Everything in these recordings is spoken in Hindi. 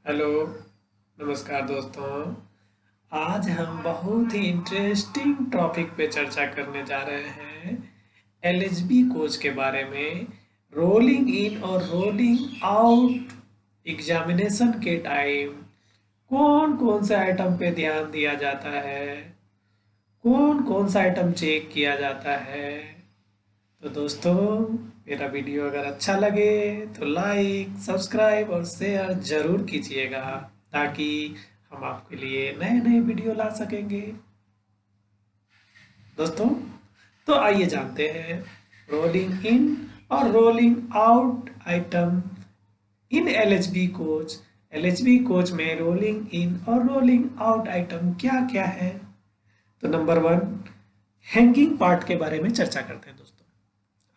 हेलो, नमस्कार दोस्तों। आज हम बहुत ही इंटरेस्टिंग टॉपिक पे चर्चा करने जा रहे हैं। एलएचबी कोच के बारे में। रोलिंग इन और रोलिंग आउट एग्जामिनेशन के टाइम कौन कौन से आइटम पे ध्यान दिया जाता है, कौन कौन सा आइटम चेक किया जाता है। तो दोस्तों, मेरा वीडियो अगर अच्छा लगे तो लाइक, सब्सक्राइब और शेयर जरूर कीजिएगा ताकि हम आपके लिए नए नए वीडियो ला सकेंगे। दोस्तों, तो आइए जानते हैं रोलिंग इन और रोलिंग आउट आइटम इन एलएचबी कोच। एलएचबी कोच में रोलिंग इन और रोलिंग आउट आइटम क्या क्या है। तो नंबर वन, हैंगिंग पार्ट के बारे में चर्चा करते हैं दोस्तों।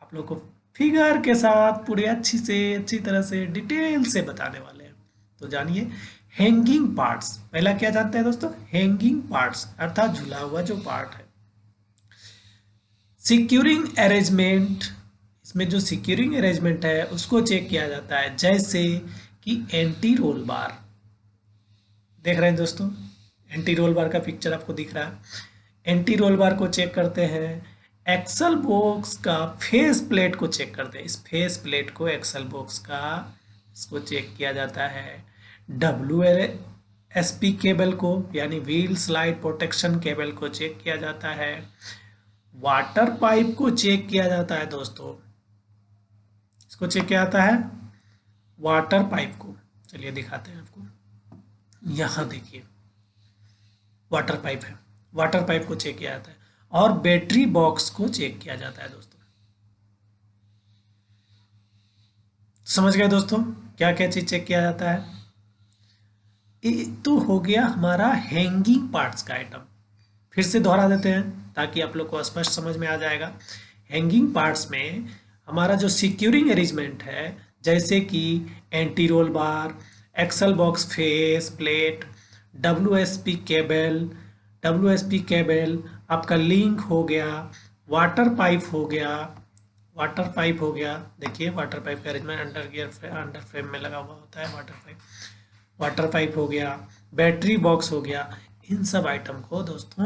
आप लोग को फिगर के साथ पूरी अच्छी तरह से डिटेल से बताने वाले हैं। तो जानिए हैंगिंग पार्ट्स। पहला क्या जानते हैं दोस्तों? हैंगिंग पार्ट्स अर्थात झूला हुआ जो पार्ट है। सिक्योरिंग अरेंजमेंट, इसमें जो सिक्योरिंग अरेंजमेंट है उसको चेक किया जाता है, जैसे कि एंटी रोल बार। देख रहे हैं दोस्तों, एंटी रोल बार का पिक्चर आपको दिख रहा है। एंटी रोल बार को चेक करते हैं। एक्सल बॉक्स का फेस प्लेट को चेक करते हैं। इस फेस प्लेट को एक्सल बॉक्स का इसको चेक किया जाता है। डब्ल्यू एस पी केबल को यानी व्हील स्लाइड प्रोटेक्शन केबल को चेक किया जाता है। वाटर पाइप को चेक किया जाता है दोस्तों। इसको चेक किया जाता है वाटर पाइप को। चलिए दिखाते हैं आपको। यहाँ देखिए वाटर पाइप है। वाटर पाइप को चेक किया जाता है और बैटरी बॉक्स को चेक किया जाता है दोस्तों। समझ गए दोस्तों क्या क्या चीज चेक किया जाता है? ये तो हो गया हमारा हैंगिंग पार्ट्स का आइटम। फिर से दोहरा देते हैं ताकि आप लोग को स्पष्ट समझ में आ जाएगा। हैंगिंग पार्ट्स में हमारा जो सिक्योरिंग अरेंजमेंट है, जैसे कि anti roll bar, axle box face plate, W S P cable, आपका लिंक हो गया, वाटर पाइप हो गया। वाटर पाइप हो गया, देखिए वाटर पाइप का अरेंजमेंट अंडर फ्रेम में लगा हुआ होता है। वाटर पाइप हो गया, बैटरी बॉक्स हो गया। इन सब आइटम को दोस्तों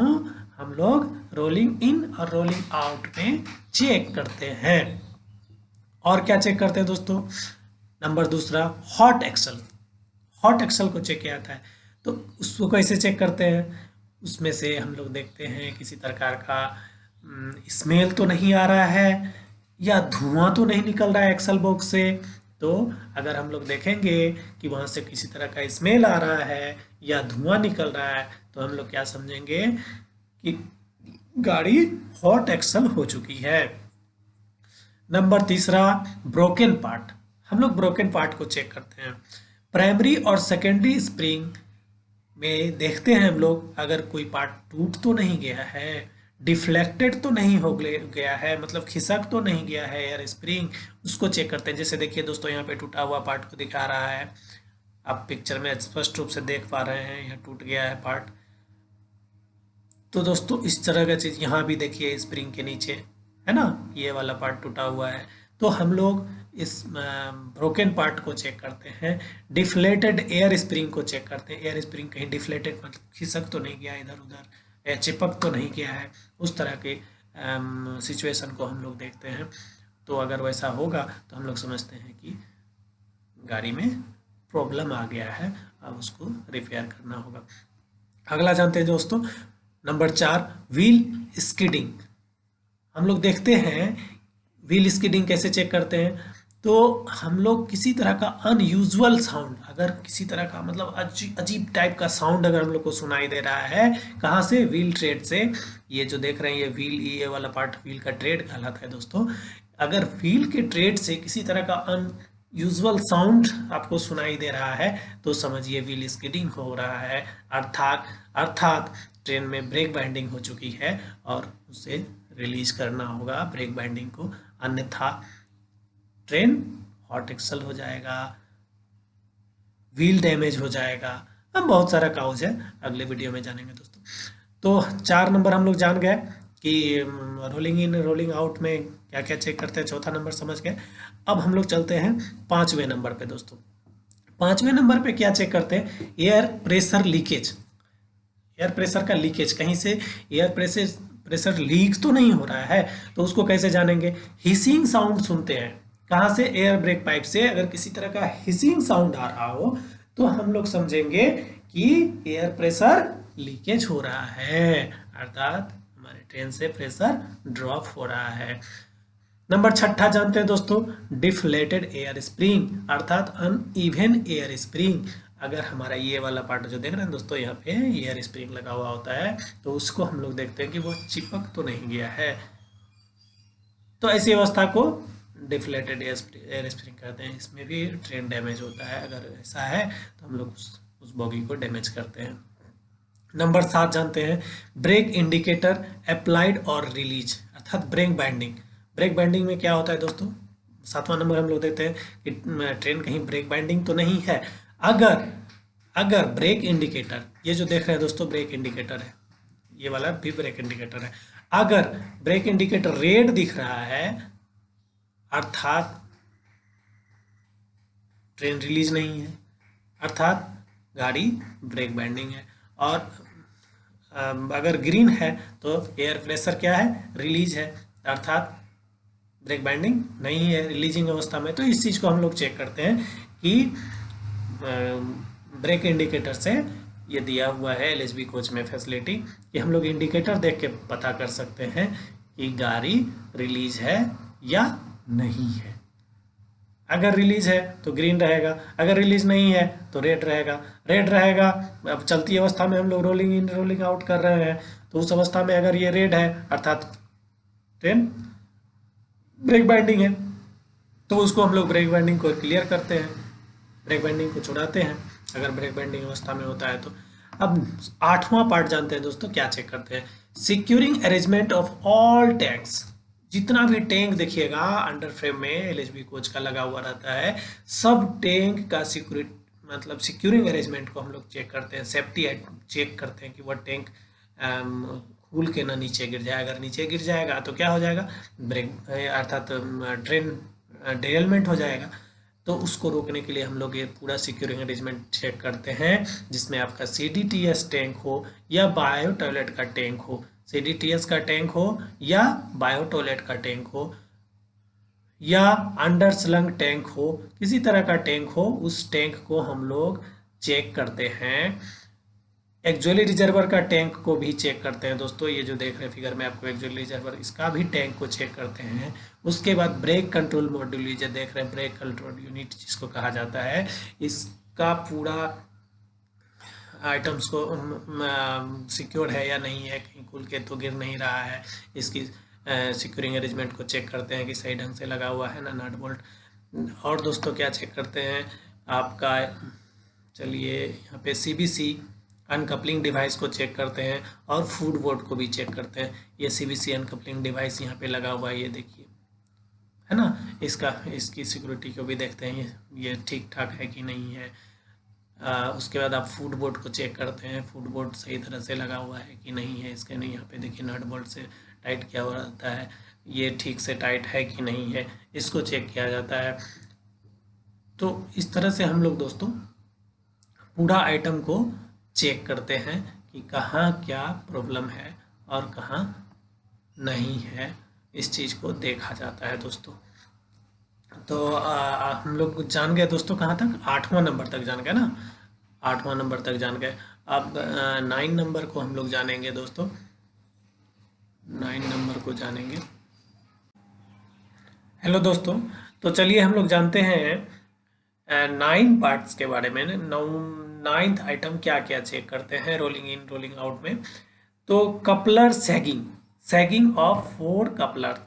हम लोग रोलिंग इन और रोलिंग आउट में चेक करते हैं। और क्या चेक करते हैं दोस्तों? नंबर दूसरा, हॉट एक्सल। हॉट एक्सल को चेक किया जाता है। तो उसको कैसे चेक करते हैं? उसमें से हम लोग देखते हैं किसी प्रकार का स्मेल तो नहीं आ रहा है या धुआं तो नहीं निकल रहा है एक्सल बॉक्स से। तो अगर हम लोग देखेंगे कि वहां से किसी तरह का स्मेल आ रहा है या धुआं निकल रहा है, तो हम लोग क्या समझेंगे कि गाड़ी हॉट एक्सल हो चुकी है। नंबर तीसरा, ब्रोकन पार्ट। हम लोग ब्रोकन पार्ट को चेक करते हैं। प्राइमरी और सेकेंडरी स्प्रिंग में देखते हैं हम लोग अगर कोई पार्ट टूट तो नहीं गया है, डिफ्लेक्टेड तो नहीं हो गया है, मतलब खिसक तो नहीं गया है एयर स्प्रिंग, उसको चेक करते हैं। जैसे देखिए दोस्तों, यहाँ पे टूटा हुआ पार्ट को दिखा रहा है। आप पिक्चर में स्पष्ट रूप से देख पा रहे हैं, यहाँ टूट गया है पार्ट। तो दोस्तों इस तरह का चीज यहाँ भी देखिए स्प्रिंग के नीचे है ना, ये वाला पार्ट टूटा हुआ है। तो हम लोग इस ब्रोकन पार्ट को चेक करते हैं। डिफ्लेटेड एयर स्प्रिंग को चेक करते हैं। एयर स्प्रिंग कहीं डिफ्लेटेड मतलब खिसक तो नहीं गया इधर उधर या चिपक तो नहीं गया है, उस तरह के सिचुएशन को हम लोग देखते हैं। तो अगर वैसा होगा तो हम लोग समझते हैं कि गाड़ी में प्रॉब्लम आ गया है, अब उसको रिपेयर करना होगा। अगला जानते हैं दोस्तों, नंबर 4, व्हील स्किडिंग। हम लोग देखते हैं व्हील स्किडिंग कैसे चेक करते हैं। तो हम लोग किसी तरह का अनयूजुअल साउंड, अगर किसी तरह का मतलब अजीब टाइप का साउंड अगर हम लोग को सुनाई दे रहा है, कहाँ से? व्हील ट्रेड से। ये जो देख रहे हैं ये व्हील, ये वाला पार्ट व्हील का ट्रेड कहलाता है दोस्तों। अगर व्हील के ट्रेड से किसी तरह का अनयूजुअल साउंड आपको सुनाई दे रहा है तो समझिए व्हील स्किडिंग हो रहा है। अर्थात अर्थात ट्रेन में ब्रेक बाइंडिंग हो चुकी है और उसे रिलीज करना होगा ब्रेक बाइंडिंग को, अन्यथा ट्रेन हॉट एक्सल हो जाएगा, व्हील डैमेज हो जाएगा। अब बहुत सारा काउज है, अगले वीडियो में जानेंगे दोस्तों। तो 4 नंबर हम लोग जान गए कि रोलिंग इन रोलिंग आउट में क्या क्या चेक करते हैं। चौथा नंबर समझ गए। अब हम लोग चलते हैं 5वें नंबर पे दोस्तों। 5वें नंबर पे क्या चेक करते हैं, air pressure leakage. Air pressure का लीकेज, कहीं से एयर प्रेशर लीक तो नहीं हो रहा है, तो उसको कैसे जानेंगे, हिसिंग साउंड सुनते हैं। कहाँ से, एयर ब्रेक पाइप से। अगर किसी तरह का हिसिंग साउंड आ रहा हो तो हम लोग समझेंगे कि एयर प्रेशर लीकेज हो रहा है, अर्थात हमारे ट्रेन से प्रेशर ड्रॉप हो रहा है। नंबर 6 जानते हैं दोस्तों, डिफ्लेटेड एयर स्प्रिंग, अर्थात अनइवन एयर स्प्रिंग। अगर हमारा ये वाला पार्ट जो देख रहे हैं दोस्तों, यहाँ पे एयर स्प्रिंग लगा हुआ होता है, तो उसको हम लोग देखते हैं कि वो चिपक तो नहीं गया है, तो ऐसी अवस्था को डिफ्लेटेड एयर स्प्रिंग कहते हैं। इसमें भी ट्रेन डैमेज होता है, अगर ऐसा है तो हम लोग उस बॉगी को डैमेज करते हैं। नंबर 7 जानते हैं, ब्रेक इंडिकेटर अप्लाइड और रिलीज, अर्थात ब्रेक बैंडिंग। ब्रेक बैंडिंग में क्या होता है दोस्तों, 7वां नंबर हम लोग देखते हैं कि ट्रेन कहीं ब्रेक बैंडिंग तो नहीं है। अगर अगर ब्रेक इंडिकेटर, ये जो देख रहे हैं दोस्तों ब्रेक इंडिकेटर है, ये वाला भी ब्रेक इंडिकेटर है, अगर ब्रेक इंडिकेटर रेड दिख रहा है अर्थात ट्रेन रिलीज नहीं है, अर्थात गाड़ी ब्रेक बैंडिंग है। और अगर ग्रीन है तो एयर प्रेशर क्या है, रिलीज है, अर्थात ब्रेक बैंडिंग नहीं है, रिलीजिंग अवस्था में। तो इस चीज़ को हम लोग चेक करते हैं कि ब्रेक इंडिकेटर से, ये दिया हुआ है एलएचबी कोच में फैसिलिटी कि हम लोग इंडिकेटर देख के पता कर सकते हैं कि गाड़ी रिलीज है या नहीं है। अगर रिलीज है तो ग्रीन रहेगा, अगर रिलीज नहीं है तो रेड रहेगा। रेड रहेगा, अब चलती अवस्था में हम लोग रोलिंग इन रोलिंग आउट कर रहे हैं, तो उस अवस्था में अगर ये रेड है अर्थात ट्रेन ब्रेक बाइंडिंग है, तो उसको हम लोग ब्रेक बाइंडिंग को क्लियर करते हैं, ब्रेक बाइंडिंग को छुड़ाते हैं अगर ब्रेक बाइंडिंग अवस्था में होता है तो। अब 8वां पार्ट जानते हैं दोस्तों, क्या चेक करते हैं, securing arrangement of all tanks. जितना भी टैंक देखिएगा अंडर फ्रेम में एलएचबी कोच का लगा हुआ रहता है, सब टैंक का सिक्योरिटी मतलब सिक्योरिंग अरेंजमेंट को हम लोग चेक करते हैं, सेफ्टी चेक करते हैं कि वह टैंक खुल के ना नीचे गिर जाए। अगर नीचे गिर जाएगा तो क्या हो जाएगा, ब्रेक अर्थात ट्रेन डेरेलमेंट हो जाएगा। तो उसको रोकने के लिए हम लोग ये पूरा सिक्योरिंग अरेंजमेंट चेक करते हैं, जिसमें आपका सीडीटीएस टैंक हो या बायो टॉयलेट का टैंक हो, सीडीटीएस का टैंक हो या बायो टॉयलेट का टैंक हो या अंडर स्लंग टैंक हो, किसी तरह का टैंक हो, उस टैंक को हम लोग चेक करते हैं। एक्चुअली रिजर्वर का टैंक को भी चेक करते हैं दोस्तों, ये जो देख रहे हैं फिगर में आपको एक्चुअली रिजर्वर, इसका भी टैंक को चेक करते हैं। उसके बाद ब्रेक कंट्रोल मॉड्यूल, ये जो देख रहे हैं ब्रेक कंट्रोल यूनिट जिसको कहा जाता है, इसका पूरा आइटम्स को सिक्योर है या नहीं है, कहीं खुल के तो गिर नहीं रहा है, इसकी सिक्योरिंग अरेंजमेंट को चेक करते हैं कि सही ढंग से लगा हुआ है ना नट बोल्ट। और दोस्तों क्या चेक करते हैं आपका, चलिए यहाँ पे सीबीसी अनकपलिंग डिवाइस को चेक करते हैं और फूड बोर्ड को भी चेक करते हैं। ये सीबीसी अनकपलिंग डिवाइस यहाँ पे लगा हुआ है, ये देखिए है ना, इसकी सिक्योरिटी को भी देखते हैं ये ठीक ठाक है कि नहीं है। उसके बाद आप फूड बोर्ड को चेक करते हैं, फूड बोर्ड सही तरह से लगा हुआ है कि नहीं है, इसके नहीं, यहाँ पे देखिए नट बोल्ट से टाइट किया हुआ रहता है, ये ठीक से टाइट है कि नहीं है, इसको चेक किया जाता है। तो इस तरह से हम लोग दोस्तों पूरा आइटम को चेक करते हैं कि कहाँ क्या प्रॉब्लम है और कहाँ नहीं है, इस चीज़ को देखा जाता है दोस्तों। तो हम लोग जान गए दोस्तों कहाँ तक, 8वां नंबर तक जान गए ना, 8वां नंबर तक जान गए। अब 9 नंबर को हम लोग जानेंगे दोस्तों, 9 नंबर को जानेंगे। हेलो दोस्तों, तो चलिए हम लोग जानते हैं 9 पार्ट्स के बारे में। 9th आइटम क्या क्या चेक करते हैं रोलिंग इन रोलिंग आउट में। तो कपलर सैगिंग ऑफ 4 कपलर,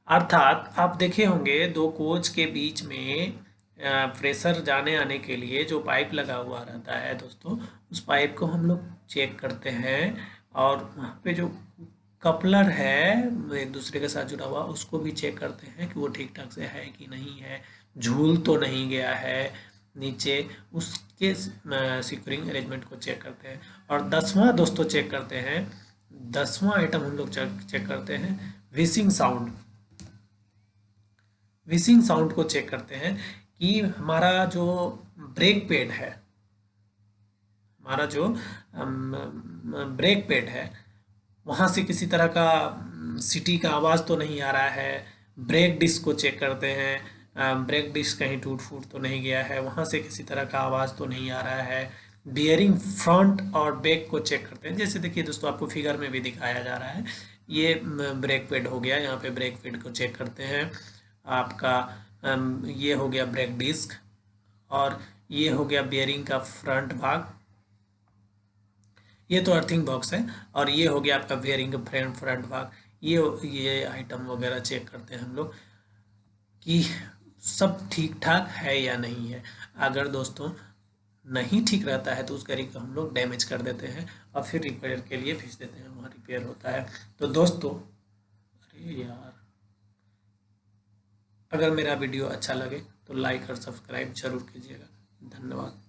अर्थात आप देखे होंगे 2 कोच के बीच में प्रेशर जाने आने के लिए जो पाइप लगा हुआ रहता है दोस्तों, उस पाइप को हम लोग चेक करते हैं और वहाँ पे जो कपलर है एक दूसरे के साथ जुड़ा हुआ, उसको भी चेक करते हैं कि वो ठीक ठाक से है कि नहीं है, झूल तो नहीं गया है नीचे, उसके सिक्योरिंग अरेंजमेंट को चेक करते हैं। और 10वां दोस्तों चेक करते हैं, 10वां आइटम हम लोग चेक करते हैं व्हिसिंग साउंड। व्हिसिंग साउंड को चेक करते हैं कि हमारा जो ब्रेक पैड है, हमारा जो ब्रेक पैड है वहाँ से किसी तरह का सिटी का आवाज़ तो नहीं आ रहा है। ब्रेक डिस्क को चेक करते हैं, ब्रेक डिस्क कहीं टूट फूट तो नहीं गया है, वहाँ से किसी तरह का आवाज़ तो नहीं आ रहा है। बियरिंग फ्रंट और बैक को चेक करते हैं। जैसे देखिए दोस्तों, आपको फिगर में भी दिखाया जा रहा है। ये ब्रेक पैड हो गया, यहाँ पे ब्रेक पैड को चेक करते हैं। आपका ये हो गया ब्रेक डिस्क, और ये हो गया बियरिंग का फ्रंट भाग, ये तो अर्थिंग बॉक्स है। और ये हो गया आपका बियरिंग का फ्रंट भाग। ये आइटम वगैरह चेक करते हैं हम लोग कि सब ठीक ठाक है या नहीं है। अगर दोस्तों नहीं ठीक रहता है तो उस गाड़ी को हम लोग डैमेज कर देते हैं और फिर रिपेयर के लिए भेज देते हैं, वहाँ रिपेयर होता है। तो दोस्तों, अरे यार, अगर मेरा वीडियो अच्छा लगे तो लाइक और सब्सक्राइब जरूर कीजिएगा। धन्यवाद।